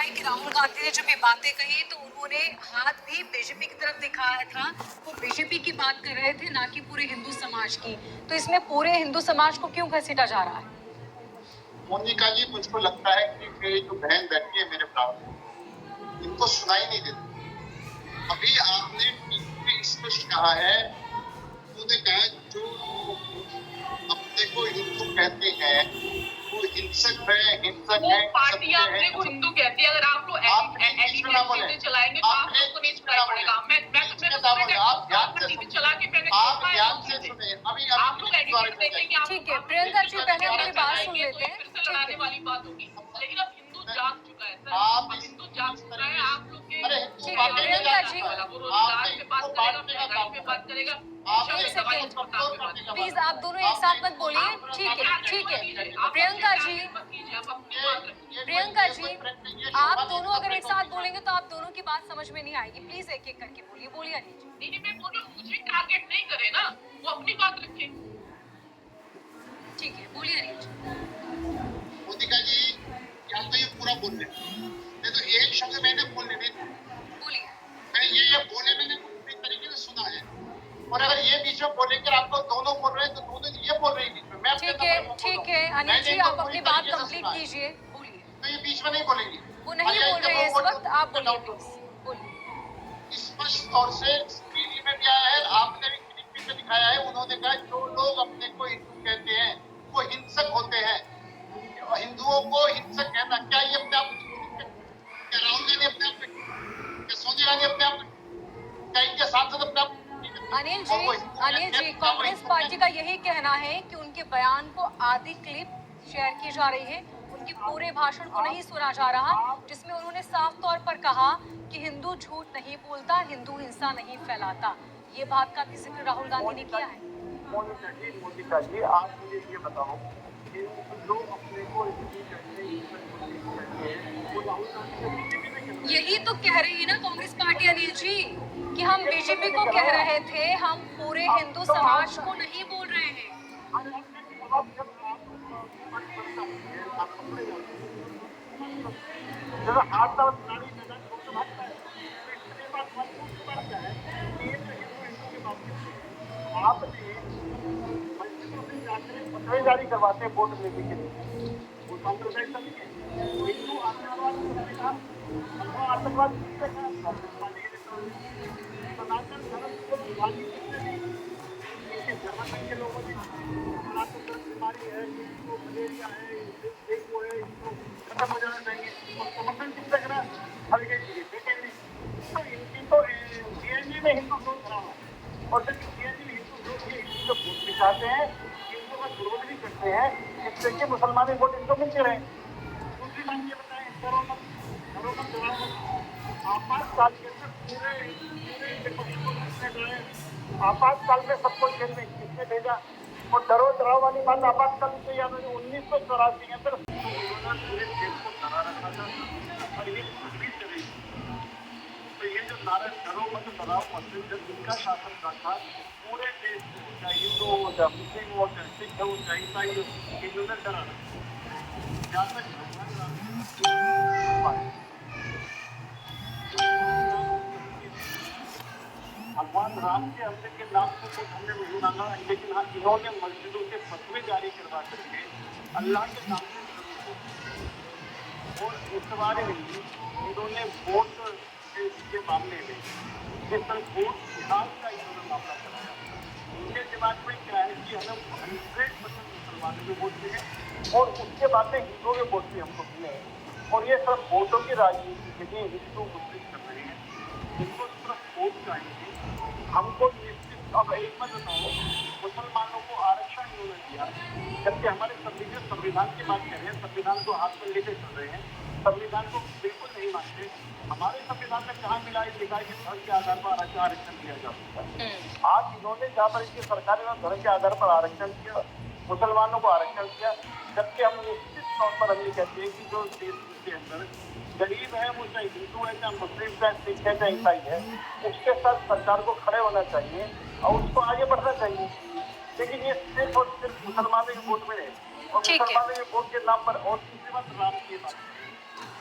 है कि राहुल गांधी ने जब ये बातें कही तो उन्होंने हाथ भी बीजेपी की तरफ दिखाया था। वो बीजेपी की बात कर रहे थे, ना कि पूरे हिंदू समाज की। तो इसमें पूरे हिंदू समाज को क्यों घसीटा जा रहा है? मोनिका जी, मुझको लगता है कि मेरी जो बहन बैठी है मेरे बराबर, इनको सुनाई नहीं देता। अभी आपने टीवी में स्पष्ट कहा है, उन्होंने कहा जो लोग अपने को हिंदू कहते हैं वो हिंसक है, हिंसक वो है, पार्टियां अपने को हिंदू कहती है। अगर आप लोग एलिगेशन चलाएंगे तो आप लोग को नहीं सुनाई पड़ेगा। आप ध्यान से टीवी चला के मैंने आप ध्यान से सुने। अभी आप लोग एडिट देखेंगे। ठीक है, प्रियंका जी, पहले हमारी बात सुन लेते हैं। फिर से लड़ाने वाली बात होगी, लेकिन अब हिंदू जाग चुका है सर। आप हिंदू जाग चुका है। आप लोग के ठीक है, प्रियंका जी, वो रोजगार पे बात करेगा, महंगाई पे बात करेगा। प्लीज आप दोनों एक साथ मत बोलिए। ठीक है, ठीक है। प्रियंका जी, प्रियंका जी, आप दोनों अगर एक साथ बोलेंगे तो आप दोनों की बात समझ में नहीं आएगी। प्लीज एक एक करके बोलिए। बोलिए अनिल जी। नहीं, मैं बोलूं मुझे टारगेट नहीं करे ना, वो अपनी बात रखे। ठीक है, बोलिए अनिल जी। मोनिका जी, या तो ये पूरा बोल रहे, नहीं तो एक शब्द मैंने बोलने नहीं। बोलिए। मैं ये बोले मैंने पूरी तरीके से सुना है। और अगर ये बीच में बोलेंगे, आपको दोनों बोल रहे हैं तो दोनों ये बोल रहे हैं बीच में। मैं ठीक है अनिल जी, आप अपनी बात कंप्लीट कीजिए। बोलिए। तो ये बीच में नहीं बोलेंगे। वो नहीं बोल रहे हैं इस वक्त, आप बोलिए प्लीज। बोलिए। स्पष्ट तौर से टीवी में भी आया है, आपने भी क्लिप में दिखाया है। उन्होंने कहा जो लोग अपने को हिंदू कहते हैं वो हिंसक होते हैं। हिंदुओं को हिंसक कहना, क्या ये अपने आप, क्या राहुल गांधी अपने आप, क्या सोनिया गांधी अपने आप, क्या इनके सांसद अपने आप? अनिल जी, कांग्रेस पार्टी का यही कहना है कि उनके बयान को आधी क्लिप शेयर की जा रही है, उनके पूरे भाषण को नहीं सुना जा रहा, जिसमें उन्होंने साफ तौर पर कहा कि हिंदू झूठ नहीं बोलता, हिंदू हिंसा नहीं फैलाता। ये बात का भी जिक्र राहुल गांधी ने किया है। मोनिका जी, आप मुझे ये बताओ कि जो अपने को यही तो कह रही है ना कांग्रेस पार्टी अनिल जी, कि हम बीजेपी को कह रहे थे, हम पूरे हिंदू समाज को नहीं बोल रहे हैं। आपने जारी करवाते हैं वोट लेने के लिए, वो सांप्रदायिक नहीं है। हिंदू आतंकवाद सनातन धर्म को विभाजित किसने दी? इनके जमाने के लोगों ने सनातन धर्म बीमारी है, इनको मलेरिया है, डेंगू है, इनको खत्म हो जाना चाहिए। और समर्थन किसने करा? हर के बेटे ने। तो इनकी तो सीएनजी में हिंदू सोच रहा है, और जब सीएनजी में हिंदू सोच के हिंदू को वोट भी चाहते हैं, हिंदू का विरोध भी करते हैं, इससे कि मुसलमान वोट इनको मिलते रहे। दूसरी बात ये बताएं, घरों में आपातकाल के अंदर आपातकाल में सबको जेल में किसने भेजा? और डरो डराव वाली बात आपातकाल से याद है 1984 के अंदर पूरे देश को डरा रखा था। और ये तस्वीर चली, तो ये जो नारा डरो मत डराओ मत, जब इनका शासन था पूरे देश को, चाहे हिंदू हो, चाहे मुस्लिम हो, चाहे सिख हो, चाहे ईसाई हो, इन्होंने डरा रखा। जहाँ तक भगवान राम के हमले के नाम से कुछ हमने नहीं मांगा, लेकिन हाँ इन्होंने मस्जिदों के फतवे जारी करवा करके अल्लाह के नाम से, और इस बारे में इन्होंने वोट के मामले में जिस तरह वोट विभाग का इन्होंने मामला चलाया, इनके दिमाग में क्या है कि हमें 100% मुसलमानों के वोट मिले और उसके बाद में हिंदुओं के वोट भी हमको मिले। और ये सब वोटों की राजनीति के लिए हिंदू मुस्लिम कर रहे हैं। इनको सिर्फ वोट चाहिए। हमको निश्चित, अब एक बात बताओ, मुसलमानों को आरक्षण इन्होंने दिया, जबकि हमारे संविधान की बात कर रहे हैं, संविधान को हाथ में लेके चल रहे हैं, संविधान को बिल्कुल नहीं मानते। हमारे संविधान में कहाँ मिला है लिखा है कि धर्म के आधार पर आरक्षण दिया जा सकता है। आज इन्होंने जहाँ पर इनकी सरकार ने धर्म के आधार पर आरक्षण दिया, मुसलमानों को आरक्षण दिया, जबकि हम निश्चित तौर पर हम ये कहते हैं कि जो देश के अंदर गरीब है, वो चाहे हिंदू है, चाहे मुस्लिम, चाहे सिख है, चाहे ईसाई है, उसके साथ सरकार को खड़े होना चाहिए और उसको आगे बढ़ना चाहिए। लेकिन ये सिर्फ और सिर्फ मुसलमानों के वोट में है, और मुसलमानों के वोट के नाम पर। और तीसरी बात, राम की बात,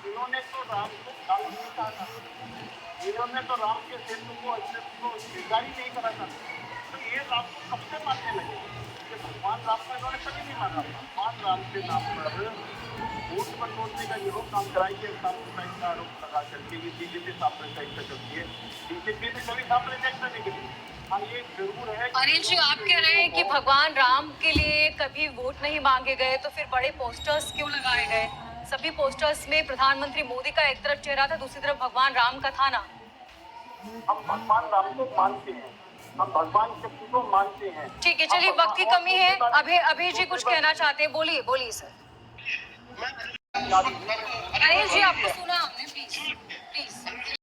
इन्होंने तो राम को काल नहीं कहा था, इन्होंने तो राम के सेतु को अस्तित्व को स्वीकार ही नहीं करा था। तो ये राम को कब से मानने लगे? ये भगवान राम को इन्होंने कभी नहीं माना। भगवान राम के नाम पर वोट बटोरने का जो काम कराइए, सांप्रदायिक का आरोप लगा करके, ये बीजेपी सांप्रदायिक का करती है, बीजेपी में कभी सांप्रदायिक नहीं करी। हाँ, ये जरूर है। अनिल जी, आप कह रहे हैं कि भगवान राम के लिए कभी वोट नहीं मांगे गए, तो फिर बड़े पोस्टर्स क्यों लगाए गए? सभी पोस्टर्स में प्रधानमंत्री मोदी का एक तरफ चेहरा था, दूसरी तरफ भगवान राम का था ना। हम भगवान राम को मानते हैं, हम भगवान शक्ति को मानते हैं। ठीक है, चलिए, वक्त की कमी है। अभय जी कुछ कहना चाहते हैं, बोलिए बोलिए सर। अनिल जी, आपको सुना हमने, प्लीज प्लीज।